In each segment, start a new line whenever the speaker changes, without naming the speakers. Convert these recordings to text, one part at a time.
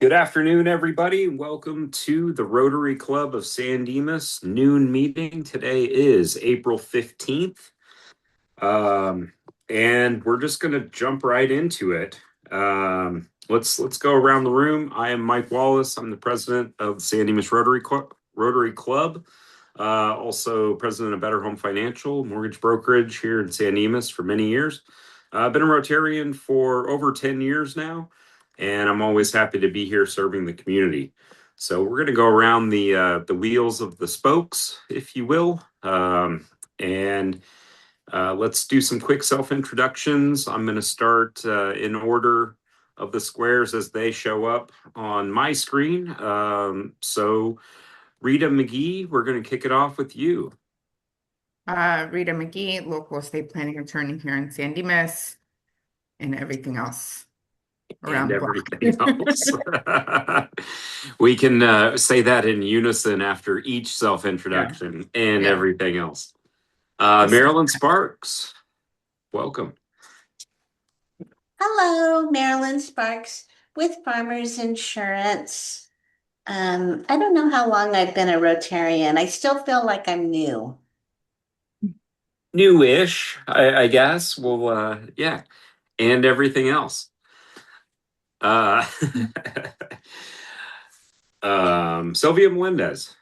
Good afternoon, everybody. Welcome to the Rotary Club of San Dimas noon meeting. Today is April 15th, and we're just going to jump right into it. Let's go around the room. I am Mike Wallace. I'm the president of the San Dimas Rotary Club, also president of Better Home Financial, mortgage brokerage here in San Dimas for many years. I've been a Rotarian for over 10 years now, and I'm always happy to be here serving the community. So we're going to go around the wheels of the spokes, if you will, and let's do some quick self-introductions. I'm going to start in order of the squares as they show up on my screen. So Rita McGee, we're going to kick it off with you.
Rita McGee, local estate planning attorney here in San Dimas, and everything else around
And
the block.
everything else. We can say that in unison after each self-introduction and
Yeah.
everything else.
Just-
Marilyn Sparks, welcome.
Hello, Marilyn Sparks with Farmers Insurance. I don't know how long I've been a Rotarian. I still feel like I'm new.
Newish, I guess. Well, yeah, and everything else. Sylvia Melendez,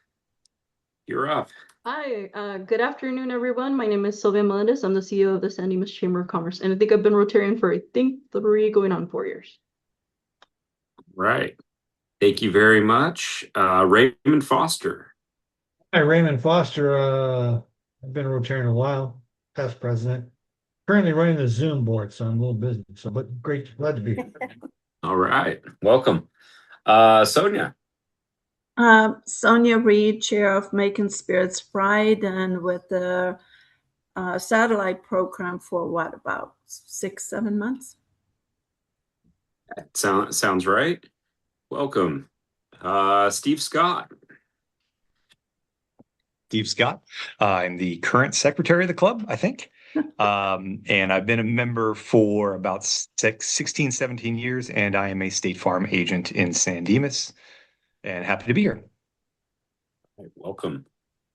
you're up.
Hi, good afternoon, everyone. My name is Sylvia Melendez. I'm the CEO of the San Dimas Chamber of Commerce, and I think I've been Rotarian for, 3 going on 4 years.
Right. Thank you very much. Raymond Foster.
Hi, Raymond Foster. I've been a Rotarian a while, past president. Currently running the Zoom board, so I'm a little busy. But great, glad to be here.
All right. Welcome. Sonia.
Sonia Reed, chair of Making Spirits Pride, and with the satellite program for what, about 6-7 months?
Sounds right. Welcome. Steve Scott.
Steve Scott. I'm the current secretary of the club, I think. And I've been a member for about 16, 17 years, and I am a State Farm agent in San Dimas, and happy to be here.
Welcome.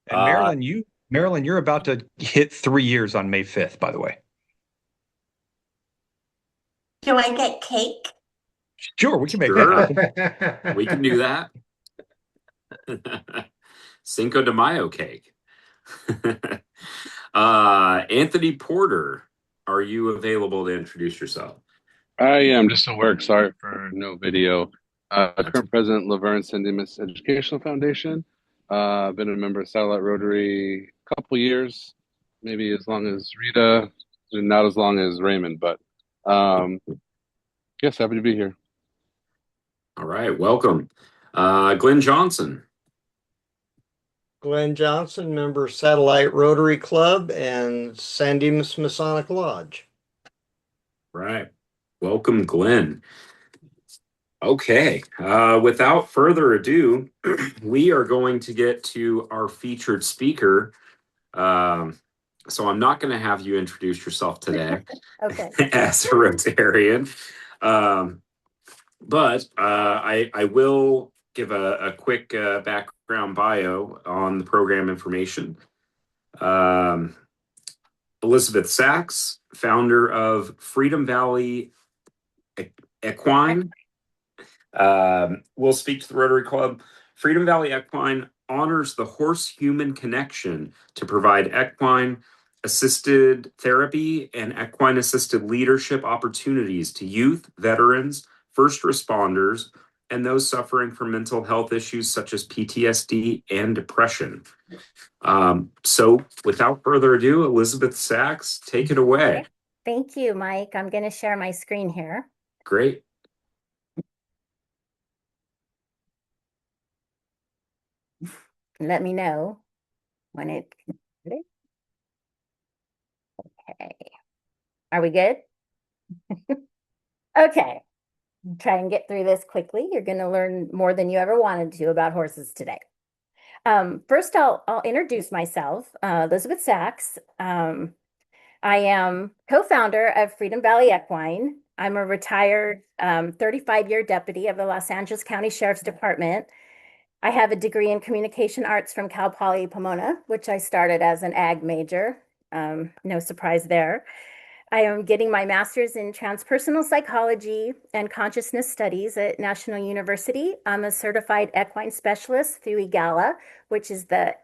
And Marilyn, you're about to hit 3 years on May 5th, by the way.
Do I get cake?
Sure, we can make that happen.
We can do that. Cinco de Mayo cake. Anthony Porter, are you available to introduce yourself?
I am just at work. Sorry for no video. Current president, Laverne San Dimas Educational Foundation. Been a member of Satellite Rotary a couple years, maybe as long as Rita, not as long as Raymond, but yes, happy to be here.
All right, welcome. Glenn Johnson.
Glenn Johnson, member Satellite Rotary Club and San Dimas Masonic Lodge.
Right. Welcome, Glenn. Okay. Without further ado, we are going to get to our featured speaker. So I'm not going to have you introduce yourself today
Okay.
as a Rotarian. But I will give a quick background bio on the program information. Elisabeth Sachs, founder of Freedom Valley Equine, will speak to the Rotary Club. Freedom Valley Equine honors the horse-human connection to provide equine-assisted therapy and equine-assisted leadership opportunities to youth, veterans, first responders, and those suffering from mental health issues such as PTSD and depression. So without further ado, Elisabeth Sachs, take it away.
Thank you, Mike. I'm going to share my screen here.
Great.
Let me know when it. Okay. Are we good? Okay. Try and get through this quickly. You're going to learn more than you ever wanted to about horses today. First, I'll introduce myself, Elisabeth Sachs. I am co-founder of Freedom Valley Equine. I'm a retired 35-year deputy of the Los Angeles County Sheriff's Department. I have a degree in communication arts from Cal Poly Pomona, which I started as an ag major. No surprise there. I am getting my master's in transpersonal psychology and consciousness studies at National University. I'm a certified equine specialist through EGALA, which is the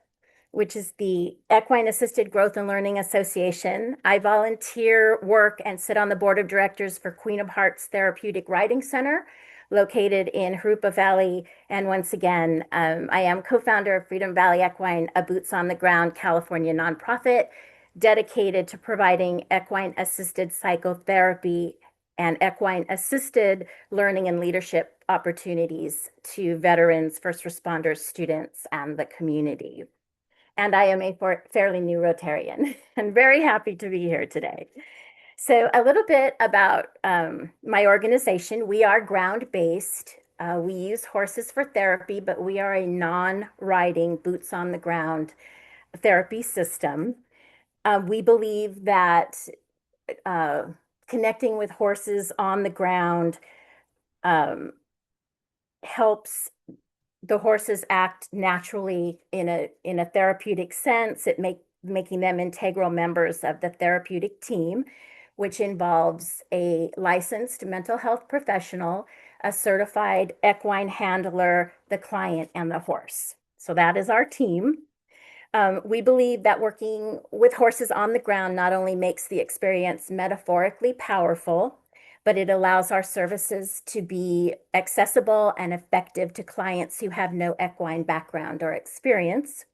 Equine-Assisted Growth and Learning Association. I volunteer, work, and sit on the board of directors for Queen of Hearts Therapeutic Riding Center, located in Freedom Valley. And once again, I am co-founder of Freedom Valley Equine, a boots-on-the-ground California nonprofit dedicated to providing equine-assisted psychotherapy and equine-assisted learning and leadership opportunities to veterans, first responders, students, and the community. And I am a fairly new Rotarian and very happy to be here today. So a little bit about my organization. We are ground-based. We use horses for therapy, but we are a non-riding, boots-on-the-ground therapy system. We believe that connecting with horses on the ground helps the horses act naturally in a therapeutic sense. Making them integral members of the therapeutic team, which involves a licensed mental health professional, a certified equine handler, the client, and the horse. So that is our team. We believe that working with horses on the ground not only makes the experience metaphorically powerful, but it allows our services to be accessible and effective to clients who have no equine background or experience.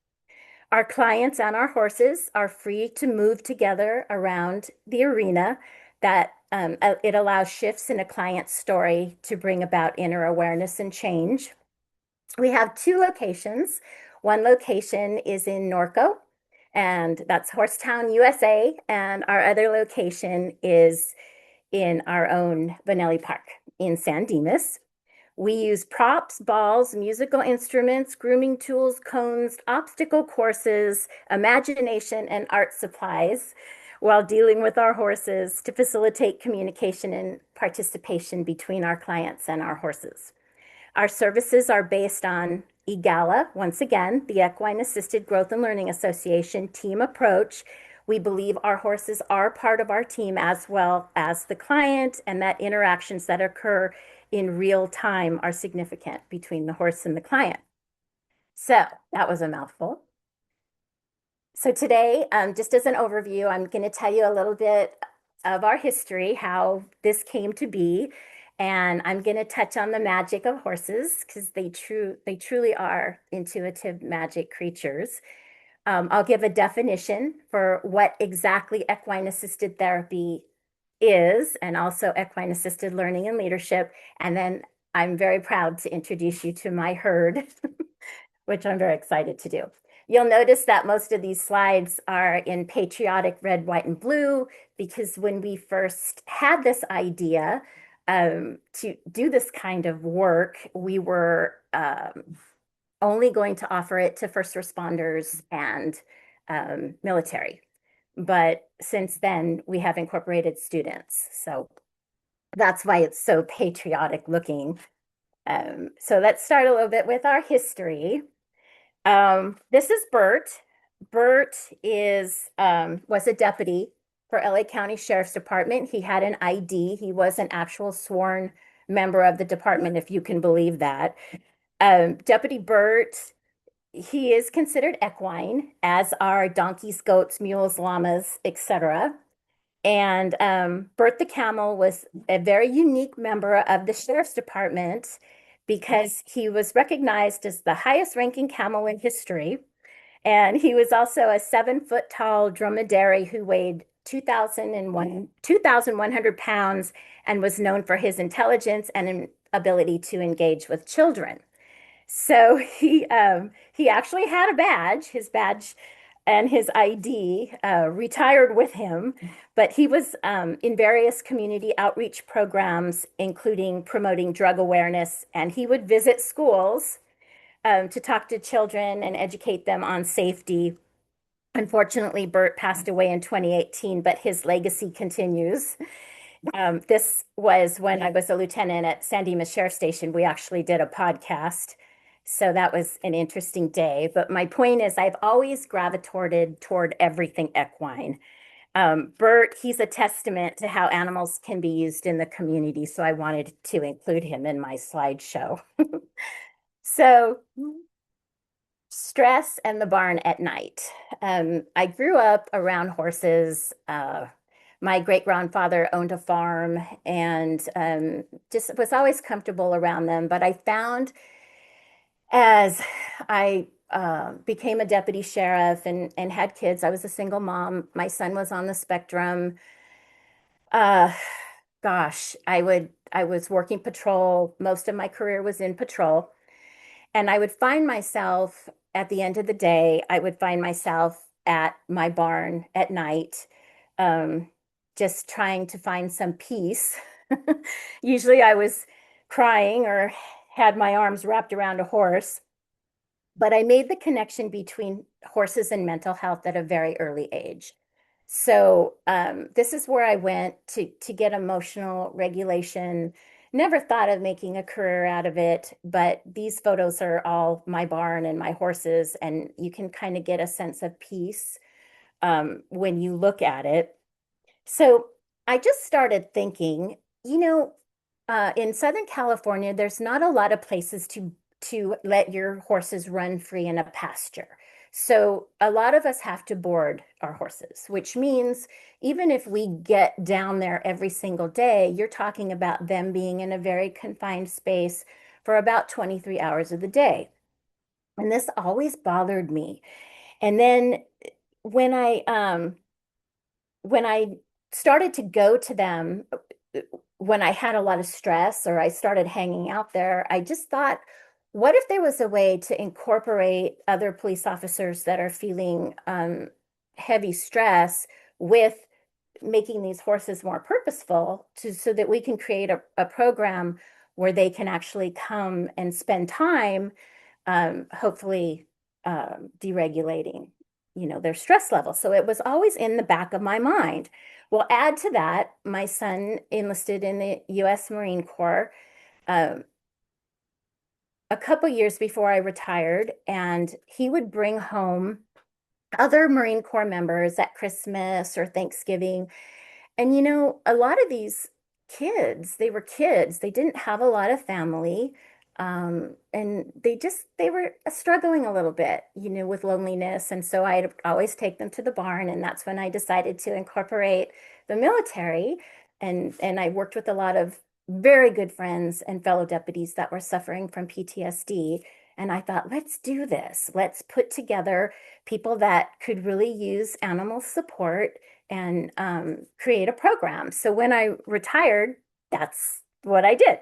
Our clients and our horses are free to move together around the arena. That it allows shifts in a client's story to bring about inner awareness and change. We have 2 locations. One location is in Norco, and that's Horsetown, USA, and our other location is in our own Vanelli Park in San Dimas. We use props, balls, musical instruments, grooming tools, cones, obstacle courses, imagination, and art supplies while dealing with our horses to facilitate communication and participation between our clients and our horses. Our services are based on EGALA, once again, the Equine-Assisted Growth and Learning Association team approach. We believe our horses are part of our team as well as the client, and that interactions that occur in real time are significant between the horse and the client. So that was a mouthful. So today, just as an overview, I'm going to tell you a little bit of our history, how this came to be, and I'm going to touch on the magic of horses because they truly are intuitive magic creatures. I'll give a definition for what exactly equine-assisted therapy is, and also equine-assisted learning and leadership. And then I'm very proud to introduce you to my herd, which I'm very excited to do. You'll notice that most of these slides are in patriotic red, white, and blue, because when we first had this idea to do this kind of work, we were only going to offer it to first responders and military. But since then, we have incorporated students. So that's why it's so patriotic looking. So let's start a little bit with our history. This is Bert. Bert was a deputy for LA County Sheriff's Department. He had an ID. He was an actual sworn member of the department, if you can believe that. Deputy Bert, he is considered equine, as are donkeys, goats, mules, llamas, etc. And Bert the camel was a very unique member of the Sheriff's Department because he was recognized as the highest ranking camel in history. And he was also a 7-foot tall dromedary who weighed 2,100 pounds and was known for his intelligence and an ability to engage with children. So he actually had a badge. His badge and his ID retired with him, but he was in various community outreach programs, including promoting drug awareness, and he would visit schools to talk to children and educate them on safety. Unfortunately, Bert passed away in 2018, but his legacy continues. This was when I was a lieutenant at San Dimas Sheriff Station. We actually did a podcast. So that was an interesting day. But my point is, I've always gravitated toward everything equine. Bert, he's a testament to how animals can be used in the community. So I wanted to include him in my slideshow. So stress and the barn at night. I grew up around horses. My great-grandfather owned a farm and just was always comfortable around them. But I found as I became a deputy sheriff and had kids, I was a single mom. My son was on the spectrum. Uh, gosh, I was working patrol. Most of my career was in patrol. And I would find myself at the end of the day, I would find myself at my barn at night, um, just trying to find some peace. Usually I was crying or had my arms wrapped around a horse, but I made the connection between horses and mental health at a very early age. So this is where I went to get emotional regulation. Never thought of making a career out of it, but these photos are all my barn and my horses, and you can kind of get a sense of peace when you look at it. So I just started thinking, in Southern California, there's not a lot of places to let your horses run free in a pasture. So a lot of us have to board our horses, which means even if we get down there every single day, you're talking about them being in a very confined space for about 23 hours of the day. And this always bothered me. And then when I when I started to go to them, when I had a lot of stress or I started hanging out there, I just thought, what if there was a way to incorporate other police officers that are feeling heavy stress with making these horses more purposeful so that we can create a program where they can actually come and spend time, hopefully deregulating, their stress level. So it was always in the back of my mind. Well, add to that, my son enlisted in the U.S. Marine Corps a couple years before I retired, and he would bring home other Marine Corps members at Christmas or Thanksgiving. And a lot of these kids, they were kids. They didn't have a lot of family. And they were struggling a little bit, with loneliness. And so I'd always take them to the barn. And that's when I decided to incorporate the military. And I worked with a lot of very good friends and fellow deputies that were suffering from PTSD. And I thought, let's do this. Let's put together people that could really use animal support and create a program. So when I retired, that's what I did.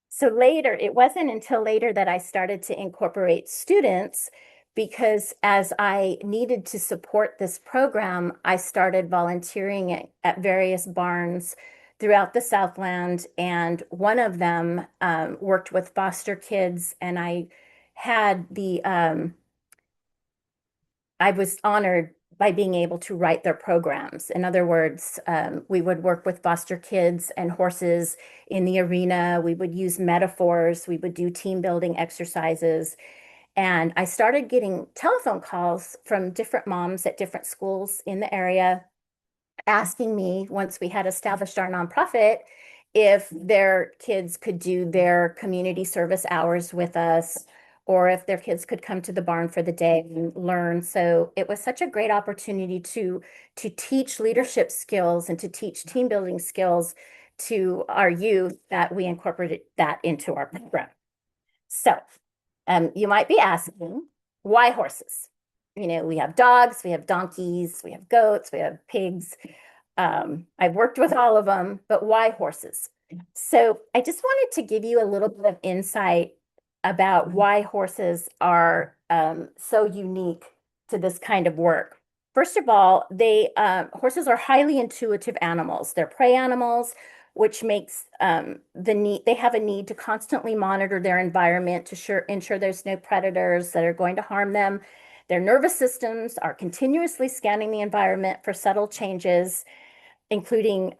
So later, it wasn't until later that I started to incorporate students, because as I needed to support this program, I started volunteering at various barns throughout the Southland. And one of them worked with foster kids, and I had I was honored by being able to write their programs. In other words, we would work with foster kids and horses in the arena. We would use metaphors. We would do team building exercises. And I started getting telephone calls from different moms at different schools in the area asking me, once we had established our nonprofit, if their kids could do their community service hours with us, or if their kids could come to the barn for the day and learn. So it was such a great opportunity to teach leadership skills and to teach team building skills to our youth, that we incorporated that into our program. So you might be asking, why horses? We have dogs, we have donkeys, we have goats, we have pigs. I've worked with all of them, but why horses? So I just wanted to give you a little bit of insight about why horses are so unique to this kind of work. First of all, horses are highly intuitive animals. They're prey animals, which makes they have a need to constantly monitor their environment to ensure there's no predators that are going to harm them. Their nervous systems are continuously scanning the environment for subtle changes. including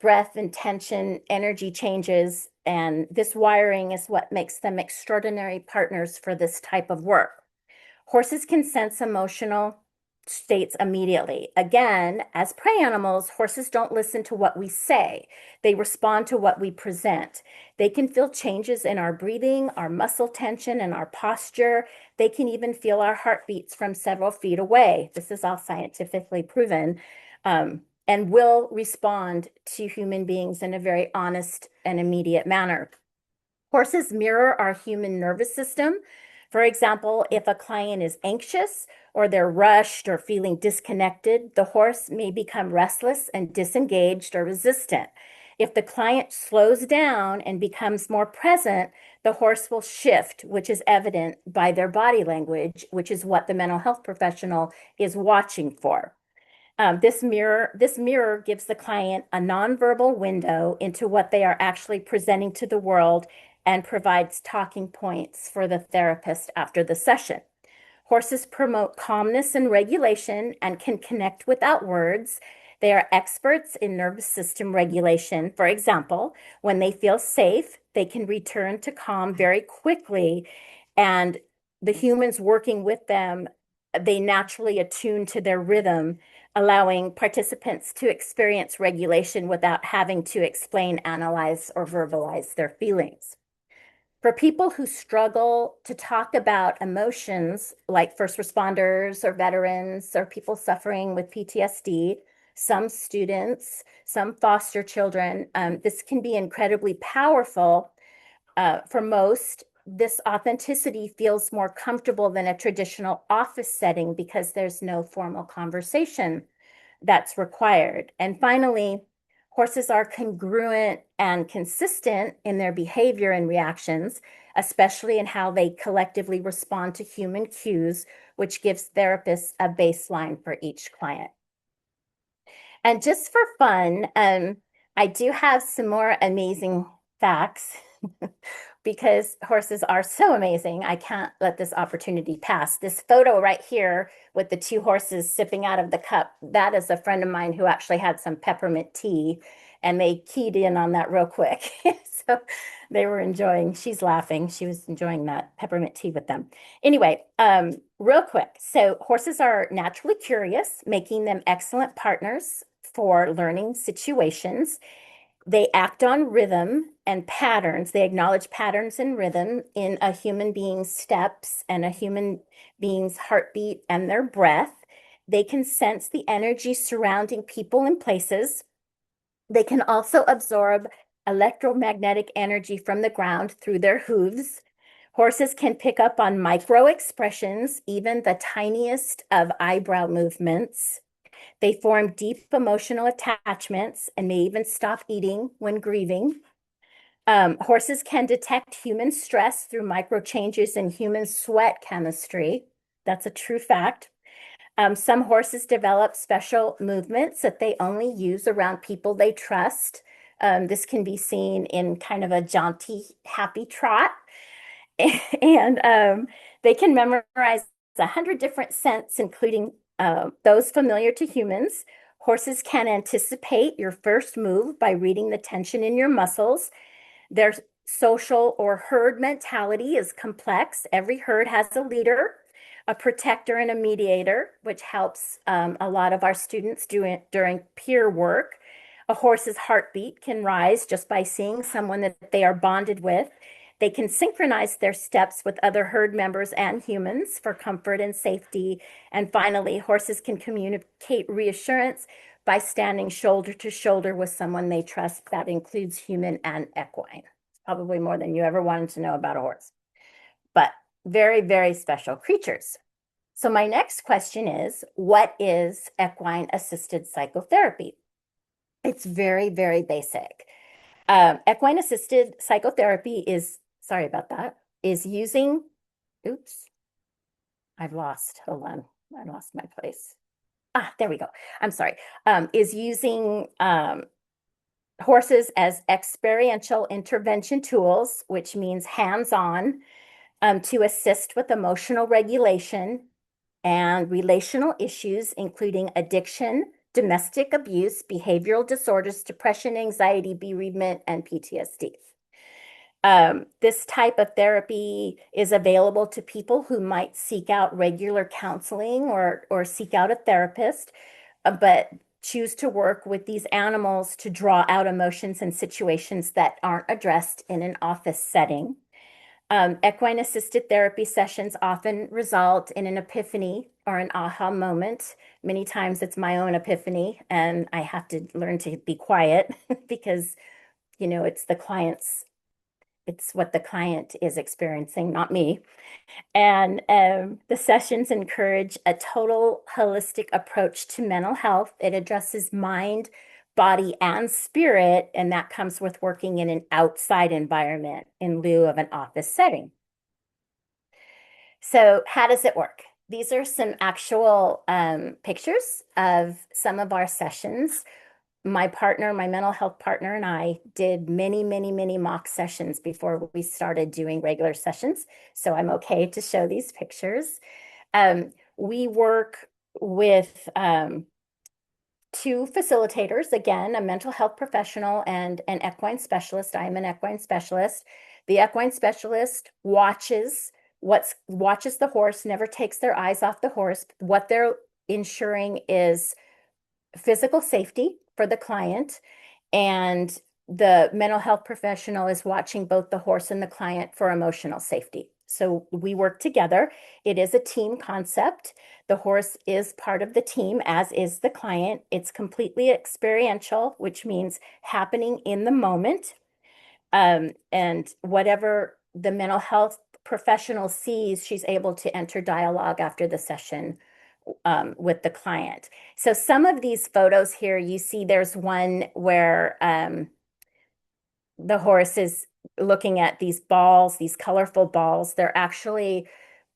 breath and tension, energy changes, and this wiring is what makes them extraordinary partners for this type of work. Horses can sense emotional states immediately. Again, as prey animals, horses don't listen to what we say. They respond to what we present. They can feel changes in our breathing, our muscle tension, and our posture. They can even feel our heartbeats from several feet away. This is all scientifically proven, and will respond to human beings in a very honest and immediate manner. Horses mirror our human nervous system. For example, if a client is anxious or they're rushed or feeling disconnected, the horse may become restless and disengaged or resistant. If the client slows down and becomes more present, the horse will shift, which is evident by their body language, which is what the mental health professional is watching for. This mirror gives the client a nonverbal window into what they are actually presenting to the world and provides talking points for the therapist after the session. Horses promote calmness and regulation and can connect without words. They are experts in nervous system regulation. For example, when they feel safe, they can return to calm very quickly, and the humans working with them, they naturally attune to their rhythm, allowing participants to experience regulation without having to explain, analyze, or verbalize their feelings. For people who struggle to talk about emotions, like first responders or veterans or people suffering with PTSD, some students, some foster children, this can be incredibly powerful. For most, this authenticity feels more comfortable than a traditional office setting because there's no formal conversation that's required. And finally, horses are congruent and consistent in their behavior and reactions, especially in how they collectively respond to human cues, which gives therapists a baseline for each client. And just for fun, I do have some more amazing facts because horses are so amazing. I can't let this opportunity pass. This photo right here with the two horses sipping out of the cup, that is a friend of mine who actually had some peppermint tea, and they keyed in on that real quick. So they were enjoying, she's laughing, she was enjoying that peppermint tea with them. Anyway, real quick. So horses are naturally curious, making them excellent partners for learning situations. They act on rhythm and patterns. They acknowledge patterns and rhythm in a human being's steps and a human being's heartbeat and their breath. They can sense the energy surrounding people and places. They can also absorb electromagnetic energy from the ground through their hooves. Horses can pick up on micro expressions, even the tiniest of eyebrow movements. They form deep emotional attachments and may even stop eating when grieving. Horses can detect human stress through micro changes in human sweat chemistry. That's a true fact. Some horses develop special movements that they only use around people they trust. This can be seen in kind of a jaunty, happy trot. And they can memorize 100 different scents, including those familiar to humans. Horses can anticipate your first move by reading the tension in your muscles. Their social or herd mentality is complex. Every herd has a leader, a protector, and a mediator, which helps a lot of our students during peer work. A horse's heartbeat can rise just by seeing someone that they are bonded with. They can synchronize their steps with other herd members and humans for comfort and safety. And finally, horses can communicate reassurance by standing shoulder to shoulder with someone they trust. That includes human and equine. Probably more than you ever wanted to know about a horse, but very, very special creatures. So my next question is, what is equine-assisted psychotherapy? It's very, very basic. Equine-assisted psychotherapy is, sorry about that, is using, oops, hold on, I lost my place. There we go. I'm sorry. Is using horses as experiential intervention tools, which means hands-on, to assist with emotional regulation and relational issues, including addiction, domestic abuse, behavioral disorders, depression, anxiety, bereavement, and PTSD. This type of therapy is available to people who might seek out regular counseling or seek out a therapist, but choose to work with these animals to draw out emotions and situations that aren't addressed in an office setting. Equine-assisted therapy sessions often result in an epiphany or an aha moment. Many times it's my own epiphany, and I have to learn to be quiet because, it's what the client is experiencing, not me. And the sessions encourage a total holistic approach to mental health. It addresses mind, body, and spirit, and that comes with working in an outside environment in lieu of an office setting. So how does it work? These are some actual pictures of some of our sessions. My partner, my mental health partner, and I did many mock sessions before we started doing regular sessions. So I'm okay to show these pictures. We work with two facilitators, again, a mental health professional and an equine specialist. I am an equine specialist. The equine specialist watches the horse, never takes their eyes off the horse. What they're ensuring is physical safety for the client, and the mental health professional is watching both the horse and the client for emotional safety. So we work together. It is a team concept. The horse is part of the team, as is the client. It's completely experiential, which means happening in the moment. And whatever the mental health professional sees, she's able to enter dialogue after the session with the client. So some of these photos here, you see there's one where the horse is looking at these balls, these colorful balls. They're actually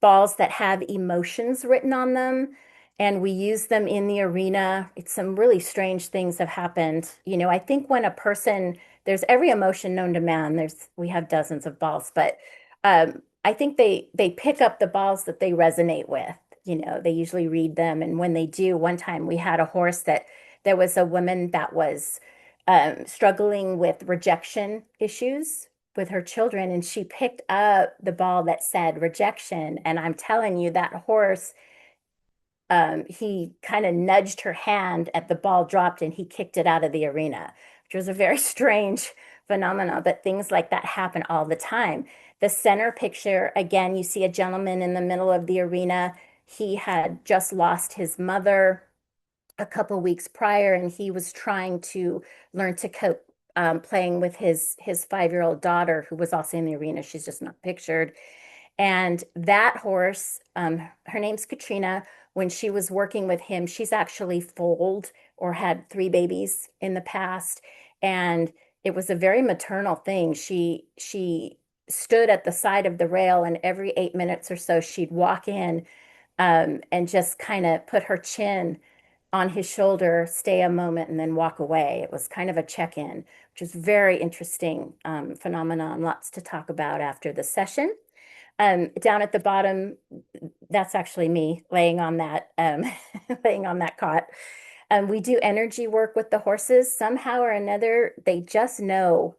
balls that have emotions written on them, and we use them in the arena. It's some really strange things have happened. I think when a person, there's every emotion known to man. We have dozens of balls, but I think they pick up the balls that they resonate with. They usually read them, and when they do, one time we had a horse that there was a woman that was struggling with rejection issues with her children, and she picked up the ball that said rejection. And I'm telling you, that horse, he kind of nudged her hand at the ball dropped, and he kicked it out of the arena, which was a very strange phenomenon. But things like that happen all the time. The center picture, again, you see a gentleman in the middle of the arena. He had just lost his mother a couple weeks prior, and he was trying to learn to cope, playing with his 5-year-old daughter, who was also in the arena. She's just not pictured. And that horse, her name's Katrina. When she was working with him, she's actually foaled or had 3 babies in the past. And it was a very maternal thing. She stood at the side of the rail, and every 8 minutes or so, she'd walk in and just kind of put her chin on his shoulder, stay a moment, and then walk away. It was kind of a check-in, which is very interesting phenomenon. Lots to talk about after the session. Down at the bottom, that's actually me laying on that laying on that cot. We do energy work with the horses. Somehow or another, they just know.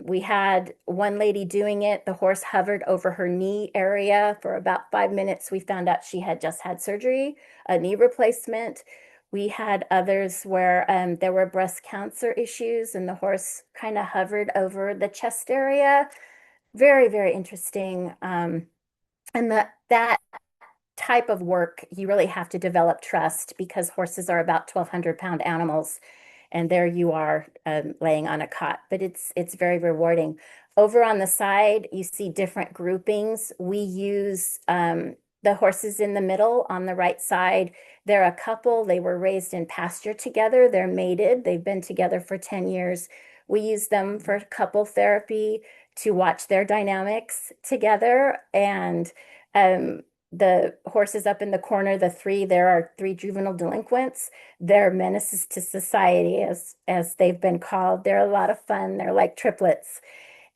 We had one lady doing it. The horse hovered over her knee area for about 5 minutes. We found out she had just had surgery, a knee replacement. We had others where there were breast cancer issues, and the horse kind of hovered over the chest area. Very, very interesting. And that type of work, you really have to develop trust, because horses are about 1,200-pound animals, and there you are laying on a cot. But it's very rewarding. Over on the side, you see different groupings. We use the horses in the middle on the right side. They're a couple. They were raised in pasture together. They're mated. They've been together for 10 years. We use them for couple therapy to watch their dynamics together. And the horses up in the corner, there are 3 juvenile delinquents. They're menaces to society, as they've been called. They're a lot of fun. They're like triplets.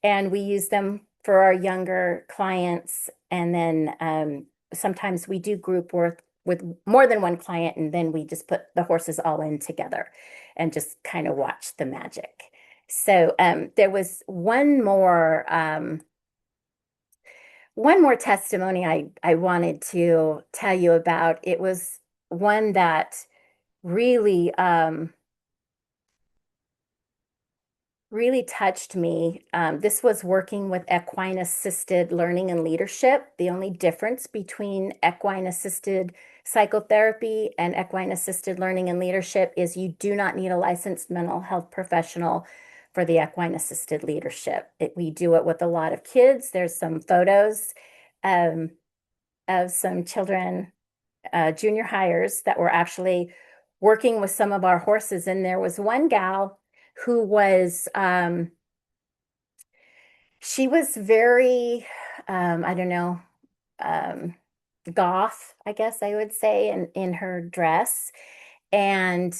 And we use them for our younger clients. And then sometimes we do group work with more than one client, and then we just put the horses all in together and just kind of watch the magic. So there was one more testimony I wanted to tell you about. It was one that really really touched me. This was working with equine-assisted learning and leadership. The only difference between equine-assisted psychotherapy and equine-assisted learning and leadership is you do not need a licensed mental health professional for the equine-assisted leadership. We do it with a lot of kids. There's some photos of some children, junior hires that were actually working with some of our horses. And there was one gal who was, she was very, I don't know, goth, I guess I would say, in her dress. And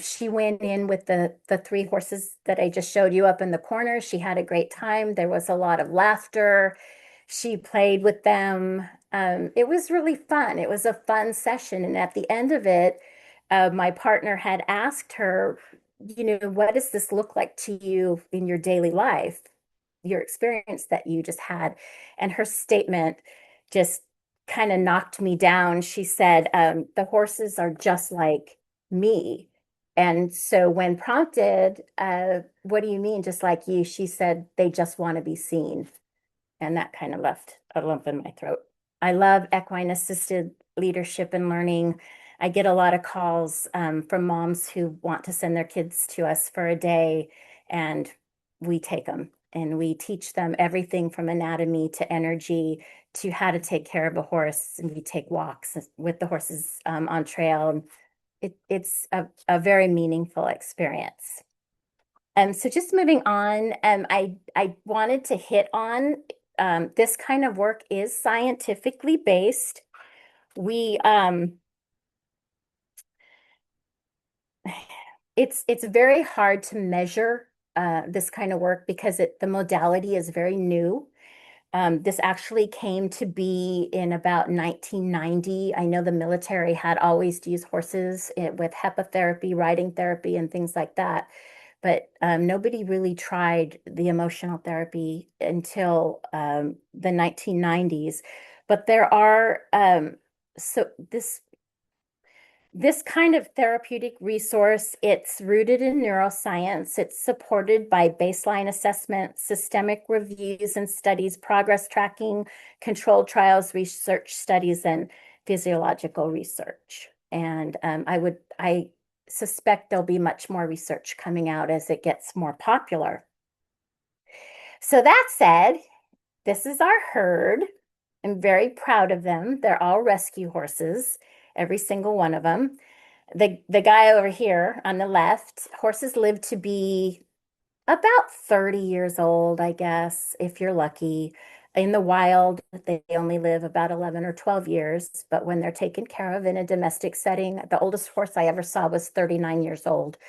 she went in with the three horses that I just showed you up in the corner. She had a great time. There was a lot of laughter. She played with them. It was really fun. It was a fun session. And at the end of it, my partner had asked her, what does this look like to you in your daily life, your experience that you just had? And her statement just kind of knocked me down. She said, the horses are just like me. And so when prompted, what do you mean, just like you? She said, they just want to be seen. And that kind of left a lump in my throat. I love equine assisted leadership and learning. I get a lot of calls from moms who want to send their kids to us for a day, and we take them and we teach them everything from anatomy to energy to how to take care of a horse. And we take walks with the horses on trail. It's a very meaningful experience. So just moving on, I wanted to hit on this kind of work is scientifically based. It's very hard to measure this kind of work because the modality is very new. This actually came to be in about 1990. I know the military had always used horses with HEPA therapy, riding therapy, and things like that. But nobody really tried the emotional therapy until the 1990s. But there are, so this kind of therapeutic resource, it's rooted in neuroscience. It's supported by baseline assessment, systemic reviews and studies, progress tracking, controlled trials, research studies, and physiological research. And I suspect there'll be much more research coming out as it gets more popular. So that said, this is our herd. I'm very proud of them. They're all rescue horses, every single one of them. The guy over here on the left, horses live to be about 30 years old, I guess, if you're lucky. In the wild, they only live about 11 or 12 years, but when they're taken care of in a domestic setting, the oldest horse I ever saw was 39 years old.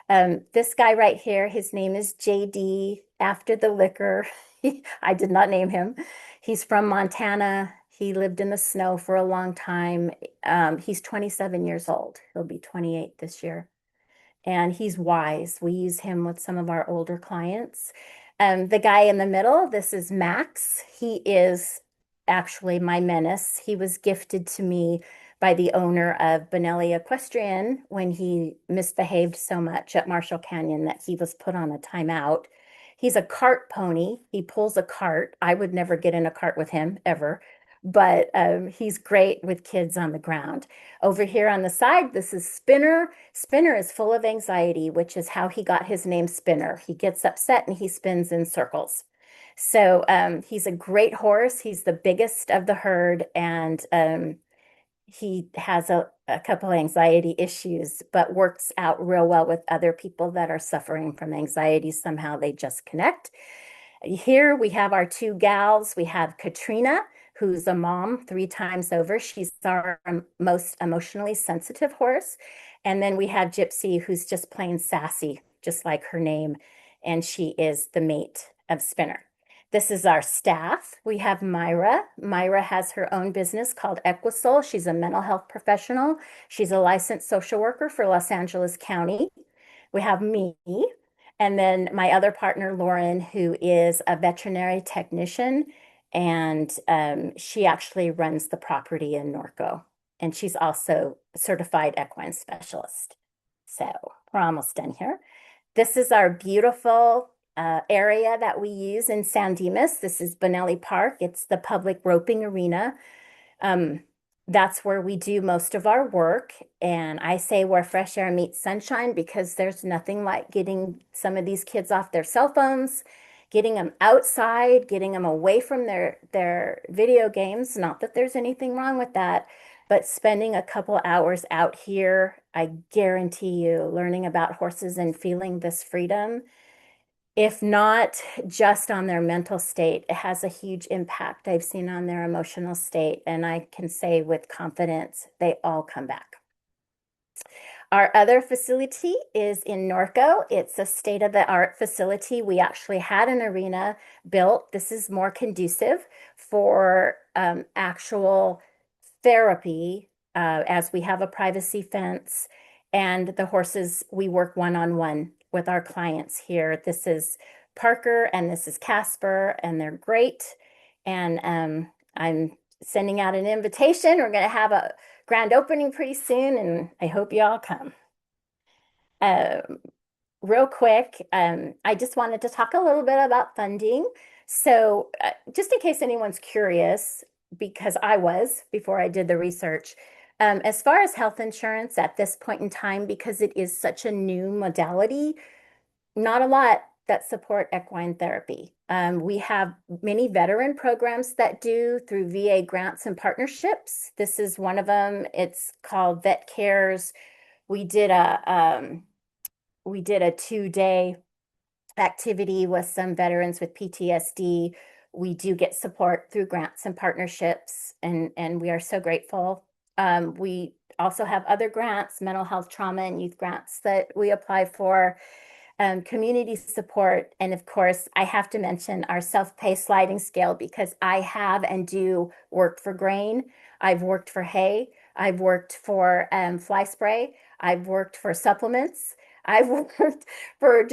This guy right here, his name is JD, after the liquor. I did not name him. He's from Montana. He lived in the snow for a long time. He's 27 years old. He'll be 28 this year. And he's wise. We use him with some of our older clients. The guy in the middle, this is Max. He is actually my menace. He was gifted to me by the owner of Benelli Equestrian when he misbehaved so much at Marshall Canyon that he was put on a timeout. He's a cart pony. He pulls a cart. I would never get in a cart with him ever, but he's great with kids on the ground. Over here on the side, this is Spinner. Spinner is full of anxiety, which is how he got his name Spinner. He gets upset and he spins in circles. So he's a great horse. He's the biggest of the herd, and he has a couple anxiety issues, but works out real well with other people that are suffering from anxiety. Somehow they just connect. Here we have our two gals. We have Katrina, who's a mom 3 times over. She's our most emotionally sensitive horse. And then we have Gypsy, who's just plain sassy, just like her name. And she is the mate of Spinner. This is our staff. We have Myra. Myra has her own business called Equisol. She's a mental health professional. She's a licensed social worker for Los Angeles County. We have me, and then my other partner, Lauren, who is a veterinary technician, and she actually runs the property in Norco, and she's also a certified equine specialist. So we're almost done here. This is our beautiful area that we use in San Dimas. This is Bonelli Park. It's the public roping arena. That's where we do most of our work. And I say where fresh air meets sunshine because there's nothing like getting some of these kids off their cell phones, getting them outside, getting them away from their video games. Not that there's anything wrong with that, but spending a couple hours out here, I guarantee you, learning about horses and feeling this freedom, if not just on their mental state, it has a huge impact I've seen on their emotional state. And I can say with confidence, they all come back. Our other facility is in Norco. It's a state-of-the-art facility. We actually had an arena built. This is more conducive for actual therapy, as we have a privacy fence, and the horses, we work one-on-one with our clients here. This is Parker and this is Casper, and they're great. And I'm sending out an invitation. We're going to have a grand opening pretty soon, and I hope you all come. Real quick, I just wanted to talk a little bit about funding. So just in case anyone's curious, because I was before I did the research, as far as health insurance at this point in time, because it is such a new modality, not a lot that support equine therapy. We have many veteran programs that do through VA grants and partnerships. This is one of them. It's called Vet Cares. We did a 2-day activity with some veterans with PTSD. We do get support through grants and partnerships, and we are so grateful. We also have other grants, mental health, trauma, and youth grants that we apply for, community support. And of course, I have to mention our self-pay sliding scale because I have and do work for grain. I've worked for hay. I've worked for fly spray. I've worked for supplements. I've worked for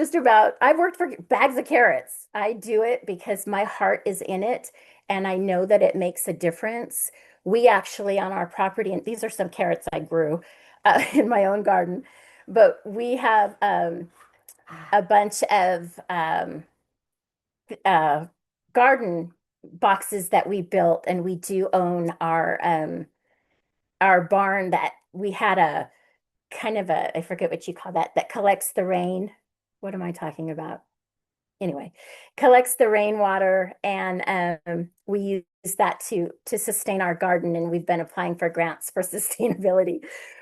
I've worked for bags of carrots. I do it because my heart is in it and I know that it makes a difference. We actually on our property, and these are some carrots I grew in my own garden, but we have a bunch of garden boxes that we built, and we do own our barn that we had a kind of I forget what you call that collects the rain. What am I talking about? Anyway, collects the rainwater, and we use that to sustain our garden, and we've been applying for grants for sustainability.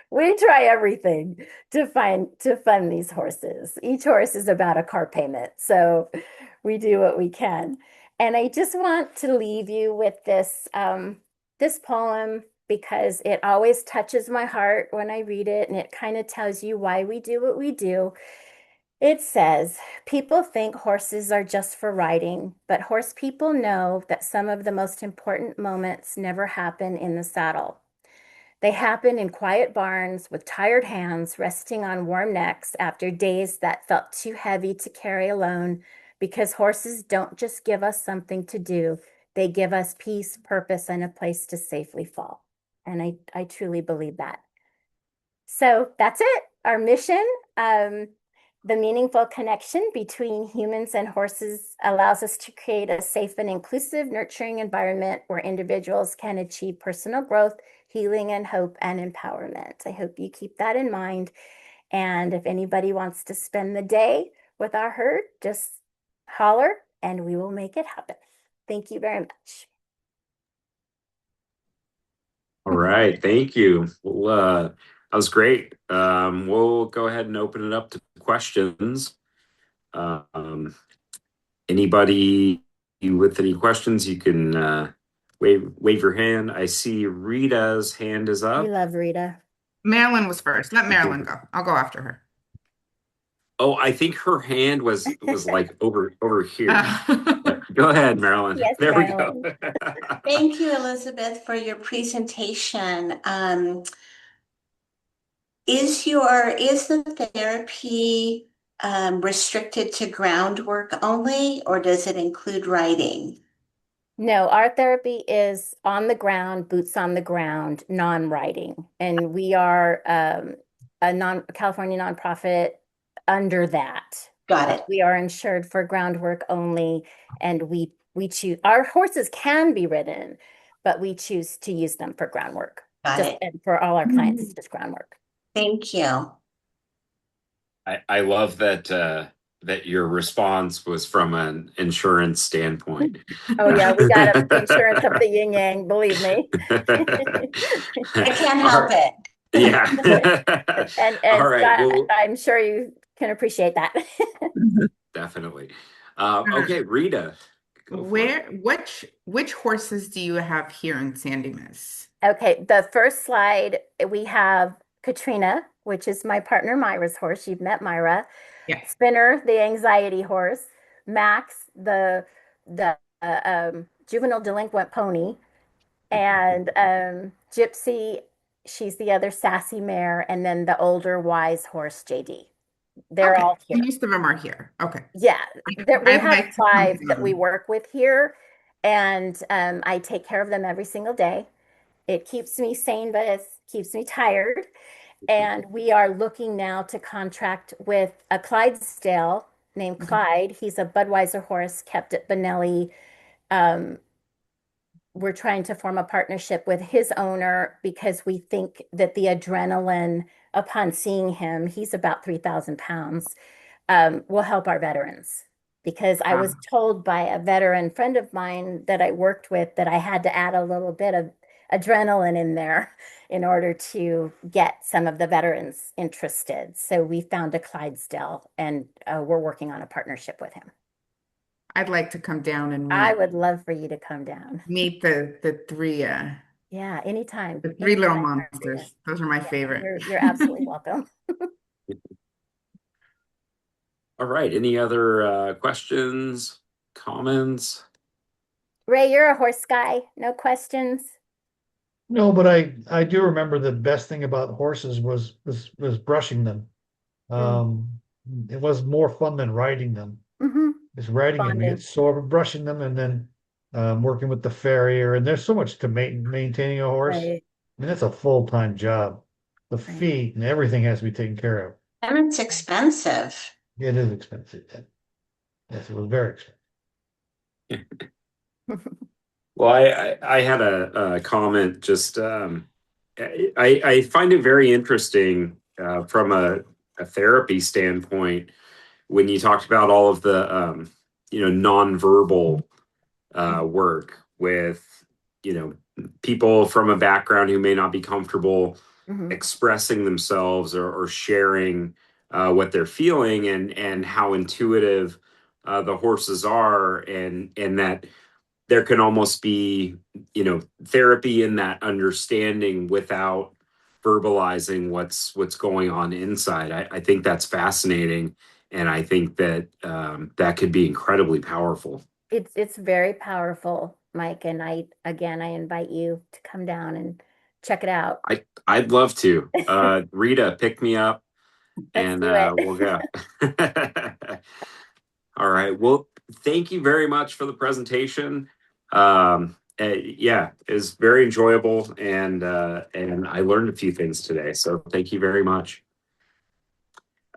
We try everything to fund these horses. Each horse is about a car payment, so we do what we can. And I just want to leave you with this this poem because it always touches my heart when I read it, and it kind of tells you why we do what we do. It says, people think horses are just for riding, but horse people know that some of the most important moments never happen in the saddle. They happen in quiet barns with tired hands resting on warm necks after days that felt too heavy to carry alone, because horses don't just give us something to do. They give us peace, purpose, and a place to safely fall. And I truly believe that. So that's it, our mission. The meaningful connection between humans and horses allows us to create a safe and inclusive, nurturing environment where individuals can achieve personal growth, healing, and hope and empowerment. I hope you keep that in mind. And if anybody wants to spend the day with our herd, just holler and we will make it happen. Thank you very much.
All right, thank you. Well, that was great. We'll go ahead and open it up to questions. Anybody with any questions, you can wave your hand. I see Rita's hand is up.
We love Rita.
Marilyn was first. Let Marilyn go. I'll go after her.
Oh, I think her hand was like over here. Go ahead, Marilyn.
Yes,
There we go.
Marilyn.
Thank you, Elizabeth, for your presentation. Is the therapy restricted to groundwork only, or does it include riding?
No, our therapy is on the ground, boots on the ground, non-riding. And we are a California nonprofit under that.
Got it.
We are insured for groundwork only, and we choose our horses can be ridden, but we choose to use them for groundwork.
Got
Just
it.
and for all our clients, it's just groundwork.
Thank you.
I love that that your response was from an insurance standpoint.
Oh yeah, we got insurance up the yin yang, believe me.
I can't help it.
Yeah.
And
All right.
Scott,
Well,
I'm sure you can appreciate that.
definitely. Okay, Rita. Go for it.
Which horses do you have here in San Dimas?
Okay, the first slide, we have Katrina, which is my partner Myra's horse. You've met Myra.
Yes.
Spinner, the anxiety horse. Max, the juvenile delinquent pony. And Gypsy, she's the other sassy mare. And then the older wise horse, JD. They're
Okay.
all here.
Most of them are here. Okay.
Yeah, we
I'd
have
like to
5
come
that we
down.
work with here, and I take care of them every single day. It keeps me sane, but it keeps me tired. And we are looking now to contract with a Clydesdale named Clyde. He's a Budweiser horse kept at Benelli. We're trying to form a partnership with his owner because we think that the adrenaline upon seeing him, he's about 3,000 pounds, will help our veterans. Because I was told by a veteran friend of mine that I worked with that I had to add a little bit of adrenaline in there in order to get some of the veterans interested. So we found a Clydesdale and we're working on a partnership with him.
I'd like to come down and
I would love for you to come down.
meet the three
Yeah, anytime.
the three little
Anytime,
monsters.
Rita.
Those are my
Yeah,
favorite.
you're absolutely welcome.
All right. Any other questions, comments?
Ray, you're a horse guy. No questions?
No, but I do remember the best thing about horses was brushing them. It was more fun than riding them.
Mm-hmm.
It's riding them, you
Bonding.
get sore, brushing them, and then working with the farrier. And there's so much to maintaining a horse. I
Right.
mean, that's a full-time job. The
Right.
feet and everything has to be taken care of.
And it's expensive.
It is expensive. Yes, it was very expensive.
Well, I had a comment. Just I find it very interesting from a therapy standpoint when you talked about all of the nonverbal work with people from a background who may not be comfortable expressing themselves or sharing what they're feeling and how intuitive the horses are and that there can almost be therapy in that understanding without verbalizing what's going on inside. I think that's fascinating, and I think that that could be incredibly powerful.
It's very powerful, Mike, and I invite you to come down and check it out.
I'd love to. Rita, pick me up and
Let's do
we'll go. All right. Well, thank you very much for the presentation. Yeah, it was very enjoyable and I learned a few things today. So thank you very much.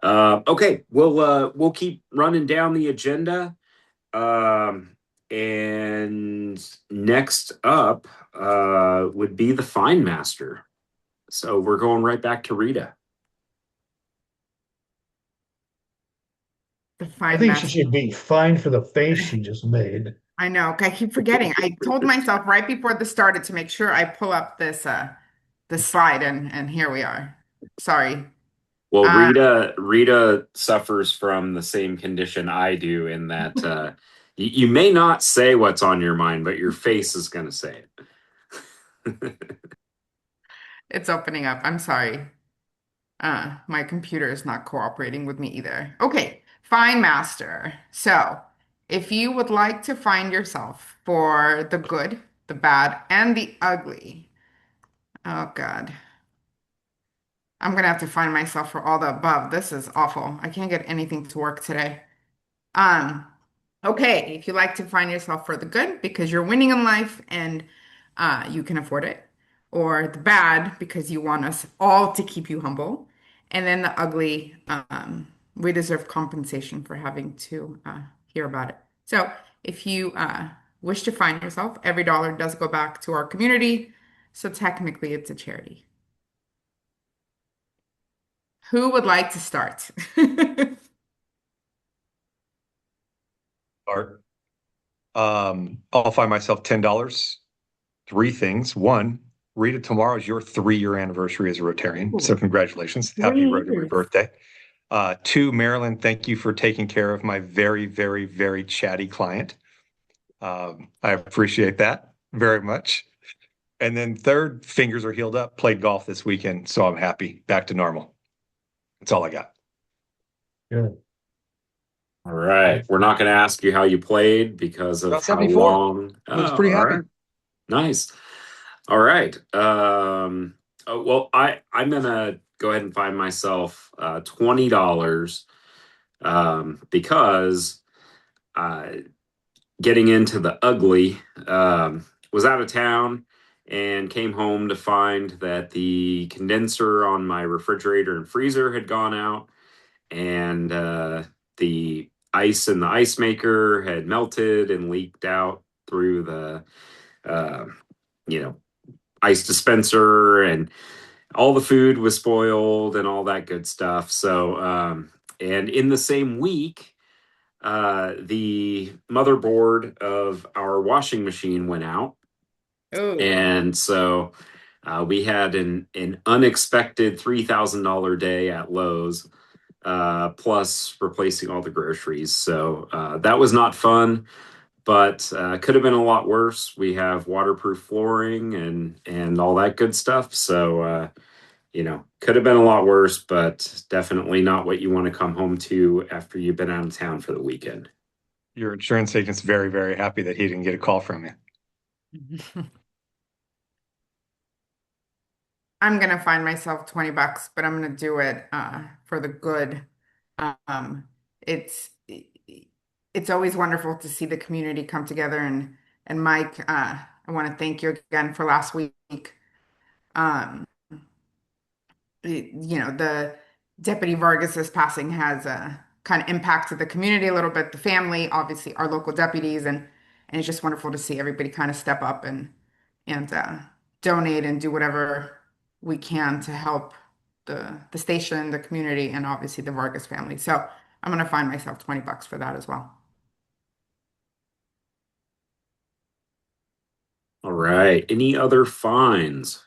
Okay, we'll keep running down the agenda. And next up would be the Fine Master. So we're going right back to Rita.
The
I
Fine
think
Master.
she should be fined for the face she just made.
I know. I keep forgetting. I told myself right before this started to make sure I pull up this slide and here we are. Sorry.
Well, Rita suffers from the same condition I do in that you may not say what's on your mind, but your face is going to say it.
It's opening up. I'm sorry. My computer is not cooperating with me either. Okay, Fine Master. So If you would like to find yourself for the good, the bad, and the ugly, oh God, I'm gonna have to find myself for all the above. This is awful. I can't get anything to work today. Um, okay, if you like to find yourself for the good because you're winning in life and you can afford it, or the bad because you want us all to keep you humble, and then the ugly, we deserve compensation for having to hear about it. So if you wish to find yourself, every dollar does go back to our community. So technically, it's a charity. Who would like to start?
Art. I'll find myself $10. Three things. One, Rita, tomorrow is your 3-year anniversary as a Rotarian. So congratulations. Happy Rotary birthday. Two, Marilyn, thank you for taking care of my very, very, very chatty client. I appreciate that very much. And then third, fingers are healed up, played golf this weekend, so I'm happy. Back to normal. That's all I got.
Good.
All right. We're not going to ask you how you played because of
About
how
74.
long.
I was pretty
all
happy.
right. Nice. All right. Well, I'm gonna go ahead and find myself $20 because getting into the ugly, was out of town and came home to find that the condenser on my refrigerator and freezer had gone out, and the ice in the ice maker had melted and leaked out through the uh, you know ice dispenser, and all the food was spoiled and all that good stuff. So, and in the same week, the motherboard of our washing machine went out.
Oh,
And so we had an unexpected $3,000 day at Lowe's, plus replacing all the groceries. So that was not fun, but could have been a lot worse. We have waterproof flooring and all that good stuff. So could have been a lot worse, but definitely not what you want to come home to after you've been out of town for the weekend.
Your insurance agent's very, very happy that he didn't get a call from you.
I'm gonna find myself $20, but I'm gonna do it for the good. Um, it's it's always wonderful to see the community come together, and Mike, I want to thank you again for last week. Um, the Deputy Vargas's passing has kind of impacted the community a little bit, the family, obviously our local deputies, and it's just wonderful to see everybody kind of step up and donate and do whatever we can to help the station, the community, and obviously the Vargas family. So I'm gonna find myself $20 for that as well.
All right. Any other fines?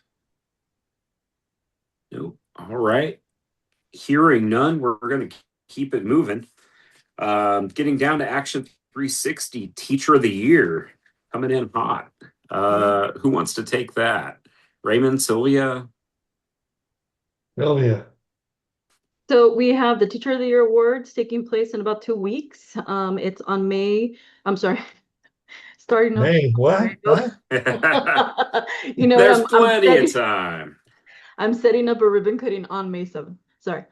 Nope. All right. Hearing none, we're going to keep it moving. Getting down to Action 360, Teacher of the Year, coming in hot. Who wants to take that? Raymond, Sylvia?
Sylvia.
So we have the Teacher of the Year Awards taking place in about 2 weeks. It's on May. I'm sorry. Starting off.
May, what? What?
There's plenty of time.
I'm setting up a ribbon cutting on May 7th. Sorry.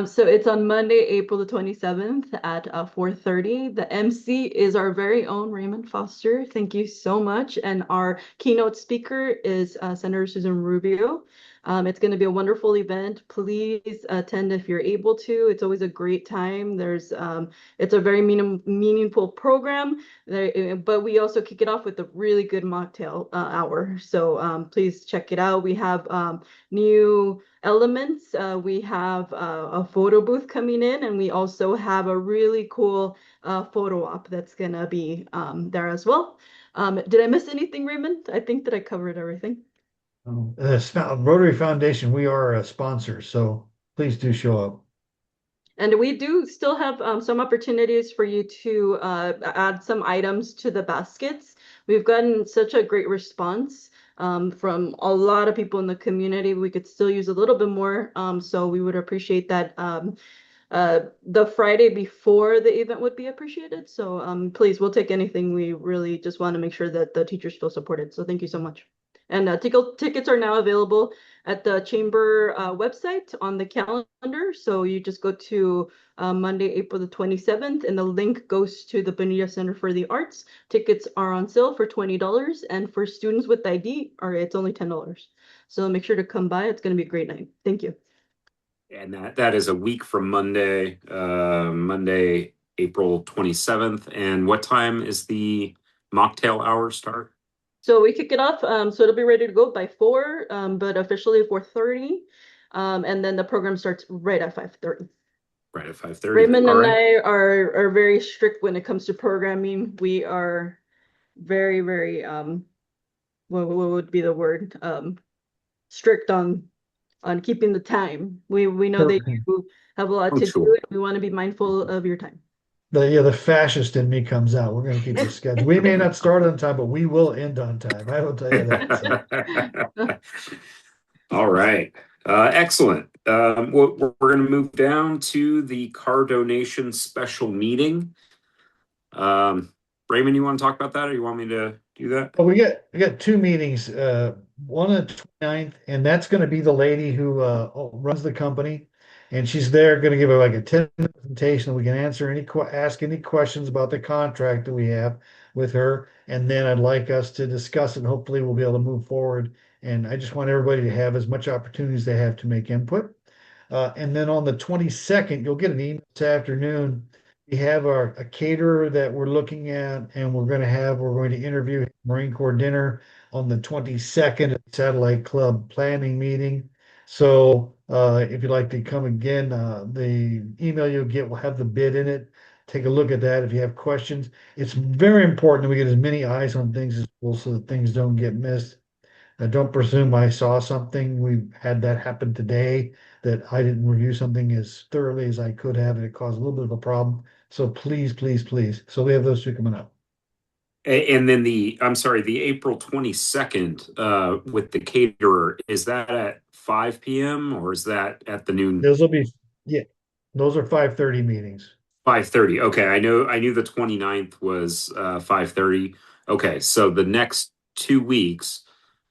So it's on Monday, April the 27th at 4:30. The MC is our very own Raymond Foster. Thank you so much. And our keynote speaker is Senator Susan Rubio. It's going to be a wonderful event. Please attend if you're able to. It's always a great time. It's a very meaningful program, but we also kick it off with a really good mocktail hour. So please check it out. We have new elements. We have a photo booth coming in, and we also have a really cool photo op that's going to be there as well. Did I miss anything, Raymond? I think that I covered everything.
Rotary Foundation, we are a sponsor, so please do show up.
And we do still have some opportunities for you to add some items to the baskets. We've gotten such a great response from a lot of people in the community. We could still use a little bit more, so we would appreciate that The Friday before the event would be appreciated. So please, we'll take anything. We really just want to make sure that the teachers feel supported. So thank you so much. And tickets are now available at the chamber website on the calendar. So you just go to Monday, April the 27th, and the link goes to the Bonita Center for the Arts. Tickets are on sale for $20, and for students with ID, it's only $10. So make sure to come by. It's going to be a great night. Thank you.
And that is a week from Monday, Monday, April 27th. And what time is the mocktail hour start?
So we kick it off. So it'll be ready to go by 4, but officially 4:30. And then the program starts right at 5:30.
Right at 5:30.
Raymond
All
and
right.
I are very strict when it comes to programming. We are very, very what would be the word? Strict on keeping the time. We know that you have a lot to do, and we want to be mindful of your time.
The fascist in me comes out. We're going to keep the schedule. We may not start on time, but we will end on time. I will tell you that. So.
All right. Excellent. We're going to move down to the car donation special meeting. Raymond, you want to talk about that, or you want me to do that?
Well, we got 2 meetings. One on the 29th, and that's going to be the lady who runs the company, and she's there going to give like a 10-minute presentation. We can ask any questions about the contract that we have with her, and then I'd like us to discuss it. And hopefully, we'll be able to move forward. And I just want everybody to have as much opportunity as they have to make input. And then on the 22nd, you'll get an email this afternoon. We have a caterer that we're looking at, and we're going to interview Marine Corps dinner on the 22nd at Satellite Club planning meeting. So if you'd like to come again, the email you'll get will have the bid in it. Take a look at that if you have questions. It's very important that we get as many eyes on things as possible so that things don't get missed. Don't presume I saw something. We've had that happen today, that I didn't review something as thoroughly as I could have, and it caused a little bit of a problem. So please, please, please. So we have those 2 coming up.
And then the April 22nd with the caterer, is that at 5 p.m. or is that at the noon?
Those are 5:30 meetings.
5:30. Okay, I knew the 29th was 5:30. Okay, so the next 2 weeks,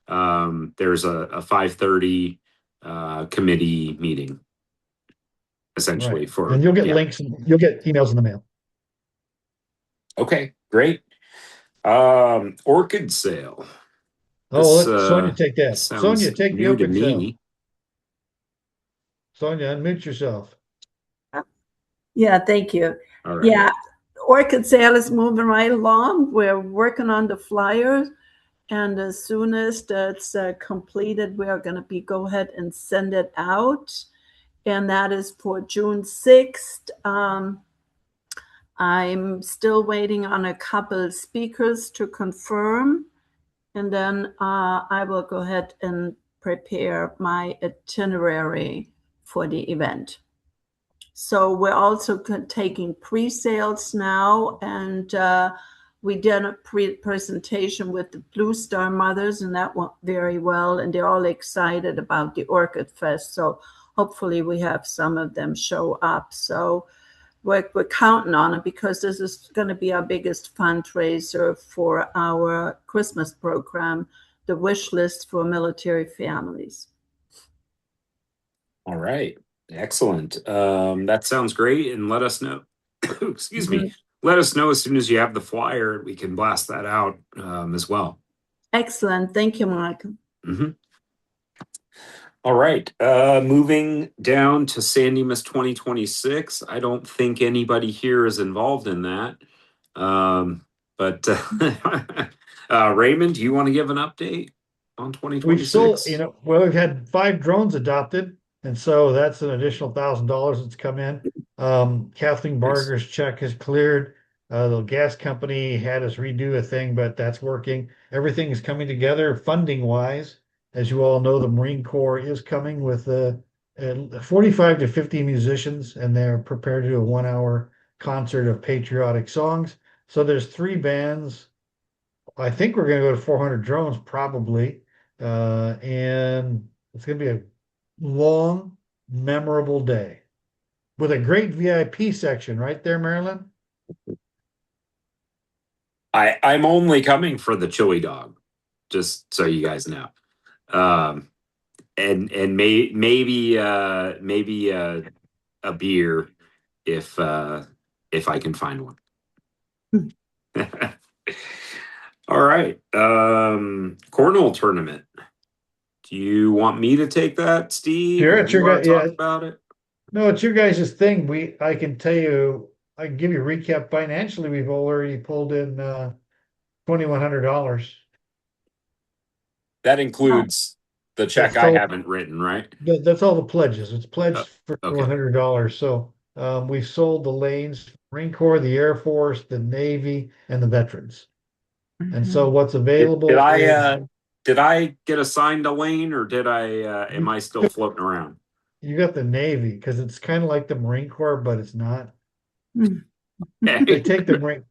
there's a 5:30 committee meeting, essentially.
Right. And you'll get links, and you'll get emails in the mail.
Okay, great. Orchid sale.
Oh, let Sonia take that. Sonia, take the orchid sale. Sonia, unmute yourself.
Yeah, thank you.
All right.
Yeah, orchid sale is moving right along. We're working on the flyers, and as soon as that's completed, we are going to go ahead and send it out. And that is for June 6th. I'm still waiting on a couple of speakers to confirm. And then I will go ahead and prepare my itinerary for the event. So we're also taking pre-sales now, and we did a presentation with the Blue Star Mothers, and that went very well, and they're all excited about the Orchid Fest. So hopefully we have some of them show up. So we're counting on it, because this is going to be our biggest fundraiser for our Christmas program, the wish list for military families.
All right. Excellent. That sounds great. And let us know. Excuse me. Let us know as soon as you have the flyer. We can blast that out as well.
Excellent. Thank you, Mike.
All right. Moving down to San Dimas 2026. I don't think anybody here is involved in that. But Raymond, do you want to give an update on 2026?
We've had 5 drones adopted. And so that's an additional $1,000 that's come in. Kathleen Barger's check has cleared. The gas company had us redo a thing, but that's working. Everything is coming together funding wise. As you all know, the Marine Corps is coming with 45 to 50 musicians, and they're prepared to do a 1-hour concert of patriotic songs. So there's 3 bands. I think we're going to go to 400 drones probably. And it's going to be a long, memorable day. with a great VIP section right there, Marilyn.
I'm only coming for the chili dog, just so you guys know. And maybe a beer if I can find one. All right. Cornhole tournament. Do you want me to take that, Steve?
Sure,
Do
it's
you
your
want
guy.
to talk
Yeah,
about it?
no, it's your guys' thing. I can tell you, I can give you a recap financially. We've already pulled in $2,100.
That includes the check
That's
I
all.
haven't written, right?
That's all the pledges. It's
Uh,
pledged for
okay.
$100. So we've sold the lanes, Marine Corps, the Air Force, the Navy, and the veterans. And so what's
Did,
available is
did I get assigned a lane, or did I am
you,
I still floating around?
you got the Navy because it's kind of like the Marine Corps, but it's not. They take the Marine.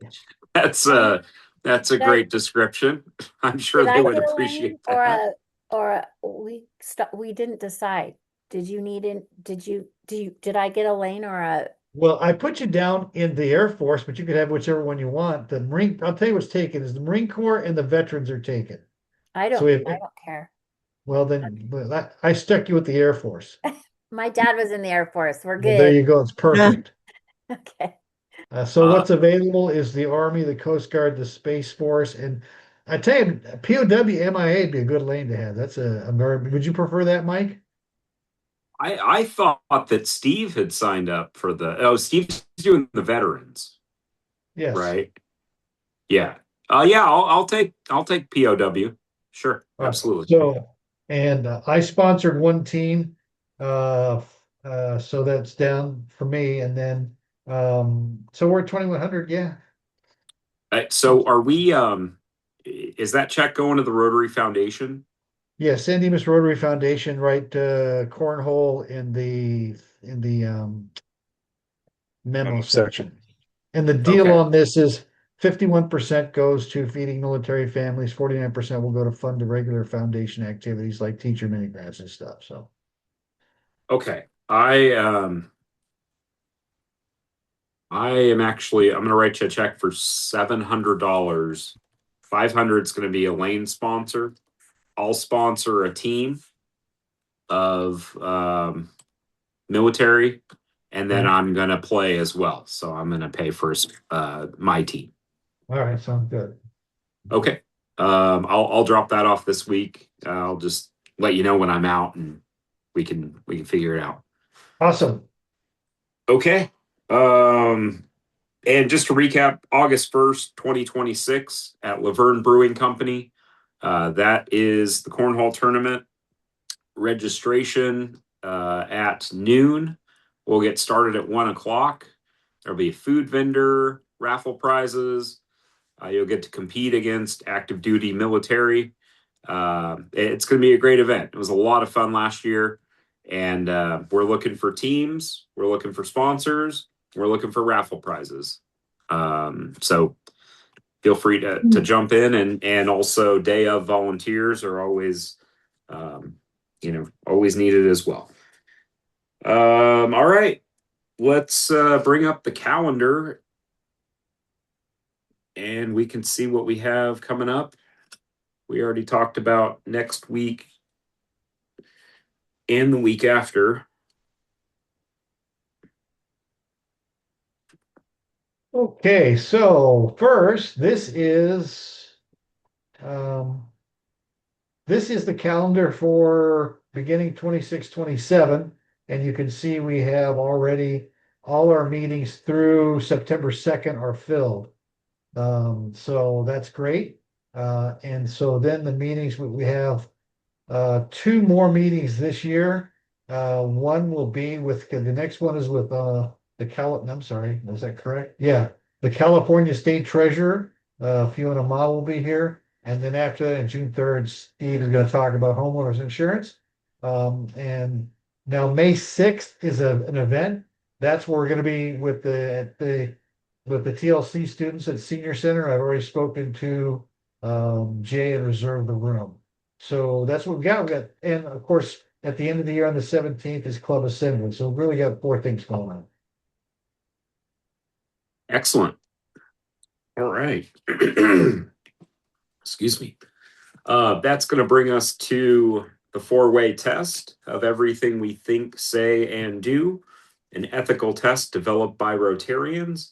That's a
Did I
great description. I'm sure
did
they
I
would
get a
appreciate
lane or
that.
we didn't decide. Did you need in did I get a lane or a
Well, I put you down in the Air Force, but you could have whichever one you want. The Marine, I'll tell you what's taken is the Marine Corps and the veterans are taken.
I
So
don't
if
I don't care.
well then I stuck you with the Air Force.
My dad was in the Air Force. We're
Well, there
good.
you go. It's perfect.
Okay.
So
Uh,
what's available is the Army, the Coast Guard, the Space Force, and I tell you, POW MIA would be a good lane to have. That's a very. Would you prefer that, Mike?
I thought that Steve had signed up for Steve's doing the veterans,
Yes.
right? Yeah. Yeah, I'll take POW. Sure,
All right.
absolutely.
So, and I sponsored one team, uh, so that's down for me, and then so we're at 2,100. Yeah.
So are we is that check going to the Rotary Foundation?
Yeah, San Dimas Rotary Foundation, right? Cornhole in the memo section. And the deal
Okay.
on this is 51% goes to feeding military families, 49% will go to fund the regular foundation activities like teacher mini grants and stuff. So
Okay. I am actually I'm gonna write you a check for $700. 500 is gonna be a lane sponsor. I'll sponsor a team of military, and then
okay.
I'm gonna play as well. So I'm gonna pay for my team.
All right, sounds good.
Okay. I'll drop that off this week. I'll just let you know when I'm out, and we can figure it out.
Awesome.
Okay. And just to recap, August 1st, 2026 at Laverne Brewing Company. That is the cornhole tournament. Registration at noon. We'll get started at 1 o'clock. There'll be a food vendor, raffle prizes. You'll get to compete against active duty military. It's going to be a great event. It was a lot of fun last year, and we're looking for teams. We're looking for sponsors. We're looking for raffle prizes. So feel free to jump in, and also day of volunteers are always always needed as well. All right, let's bring up the calendar, and we can see what we have coming up. We already talked about next week and the week after.
Okay, so first, um, this is the calendar for beginning 26, 27, and you can see we have already all our meetings through September 2nd are filled. So that's great. And so then the meetings we have two more meetings this year. One will be with the next one is with I'm sorry, is that correct? Yeah, the California State Treasurer, Fiona Ma will be here. And then after that, on June 3rd, Steve is going to talk about homeowners insurance. And now May 6th is an event. That's where we're going to be with the TLC students at Senior Center. I've already spoken to Jay and reserved the room. So that's what we got. We got, and of course, at the end of the year on the 17th is Club Assembly. So we've really got four things going on.
Excellent. All right. Excuse me. That's going to bring us to the four-way test of everything we think, say, and do. An ethical test developed by Rotarians.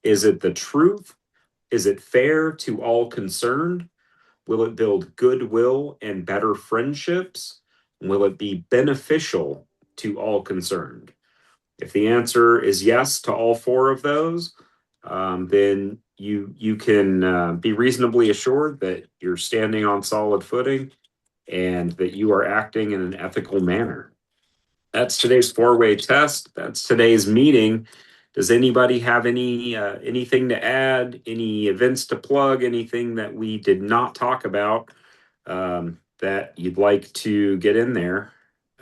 Is it the truth? Is it fair to all concerned? Will it build goodwill and better friendships? Will it be beneficial to all concerned? If the answer is yes to all four of those, then you can be reasonably assured that you're standing on solid footing and that you are acting in an ethical manner. That's today's four-way test. That's today's meeting. Does anybody have anything to add? Any events to plug? Anything that we did not talk about that you'd like to get in there?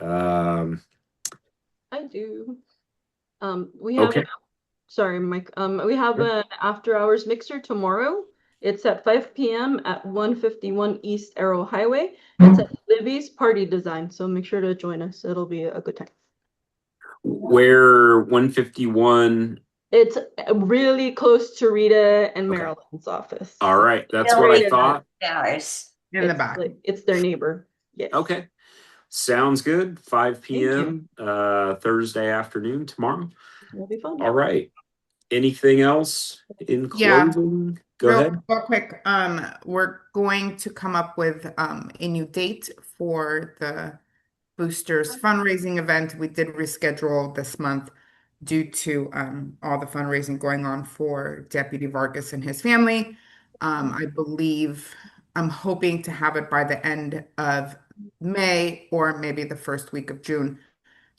I do. We have
Okay.
Sorry, Mike. We have an after hours mixer tomorrow. It's at 5 p.m. at 151 East Arrow Highway. It's at Libby's Party Design, so make sure to join us. It'll be a good time.
Where 151?
It's really close to Rita and Marilyn's office.
All right, that's what I thought.
Ours.
In the back.
It's their neighbor. Yes.
Okay. Sounds good. 5 p.m. Thursday afternoon tomorrow.
It'll be fun.
All right. Anything else in closing? Go ahead.
Real quick. We're going to come up with a new date for the Boosters fundraising event. We did reschedule this month due to all the fundraising going on for Deputy Vargas and his family. I believe I'm hoping to have it by the end of May or maybe the first week of June.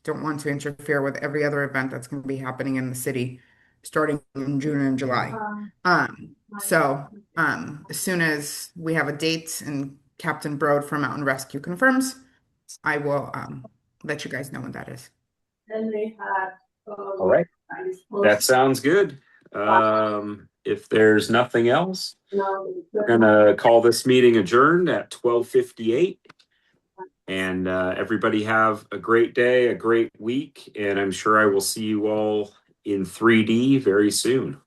Don't want to interfere with every other event that's going to be happening in the city starting in June and July. So as soon as we have a date and Captain Broad from Mountain Rescue confirms, I will let you guys know when that is.
All right. That sounds good. If there's nothing else, we're gonna call this meeting adjourned at 12:58. And everybody have a great day, a great week, and I'm sure I will see you all in 3D very soon.